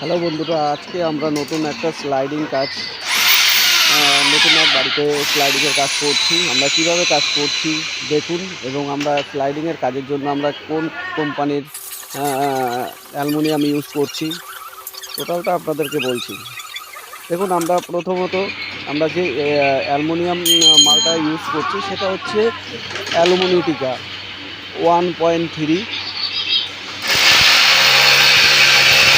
Hello বন্ধুরা, আজকে আমরা নতুন একটা স্লাইডিং কাজ নতুন এক বাড়িতে স্লাইডিংয়ের কাজ করছি। আমরা কিভাবে কাজ করছি দেখুন, এবং আমরা স্লাইডিংয়ের কাজের জন্য আমরা কোন কোম্পানির অ্যালুমিনিয়াম ইউজ করছি টোটালটা আপনাদেরকে বলছি। দেখুন, আমরা প্রথমত আমরা যে অ্যালুমিনিয়াম মালটা ইউজ করছি সেটা হচ্ছে অ্যালুমিনিটিকা 1.3।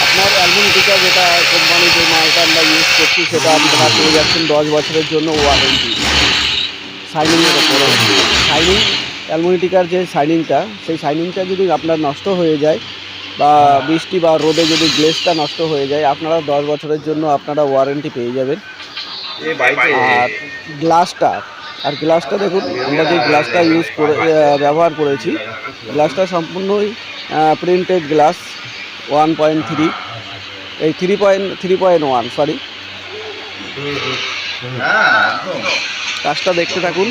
আপনার অ্যালুমিনিটিকা যেটা কোম্পানি যে মালটা আমরা ইউজ করছি সেটা আপনারা পেয়ে যাচ্ছেন 10 বছরের জন্য ওয়ারেন্টি শাইনিংয়ের ওপরে। শাইনিং অ্যালুমিনিটিকার যে শাইনিংটা, সেই শাইনিংটা যদি আপনার নষ্ট হয়ে যায় বা বৃষ্টি বা রোদে যদি গ্লেসটা নষ্ট হয়ে যায়, আপনারা 10 বছরের জন্য আপনারা ওয়ারেন্টি পেয়ে যাবেন। আর গ্লাসটা দেখুন, আমরা যে গ্লাসটা ইউজ করে ব্যবহার করেছি, গ্লাসটা সম্পূর্ণই প্রিন্টেড গ্লাস 1.3, এই 3.1 সরি। কাজটা দেখতে থাকুন,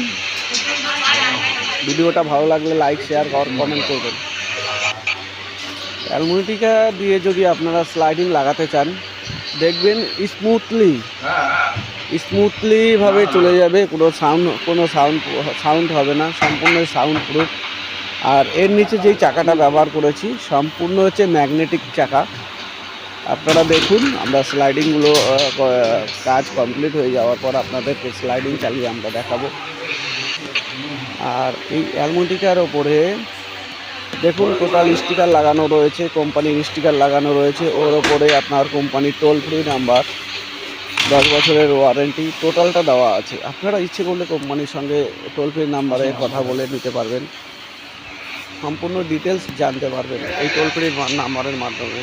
ভিডিওটা ভালো লাগলে লাইক, শেয়ার, কমেন্ট করবেন। অ্যালুমিনিটিকা দিয়ে যদি আপনারা স্লাইডিং লাগাতে চান, দেখবেন স্মুথলিভাবে চলে যাবে, কোনো সাউন্ড হবে না, সম্পূর্ণ সাউন্ড প্রুফ। আর এর নিচে যেই চাকাটা ব্যবহার করেছি সম্পূর্ণ হচ্ছে ম্যাগনেটিক চাকা। আপনারা দেখুন, আমরা স্লাইডিংগুলো কাজ কমপ্লিট হয়ে যাওয়ার পর আপনাদেরকে স্লাইডিং চালিয়ে আমরা দেখাবো। আর এই অ্যালুমিনিটিকার ওপরে দেখুন টোটাল স্টিকার লাগানো রয়েছে, কোম্পানির স্টিকার লাগানো রয়েছে। ওর ওপরে আপনার কোম্পানির টোল ফ্রি নাম্বার, 10 বছরের ওয়ারেন্টি টোটালটা দেওয়া আছে। আপনারা ইচ্ছে করলে কোম্পানির সঙ্গে টোল ফ্রি নাম্বারে কথা বলে নিতে পারবেন, সম্পূর্ণ ডিটেলস জানতে পারবেন এই টোল ফ্রি নাম্বারের মাধ্যমে।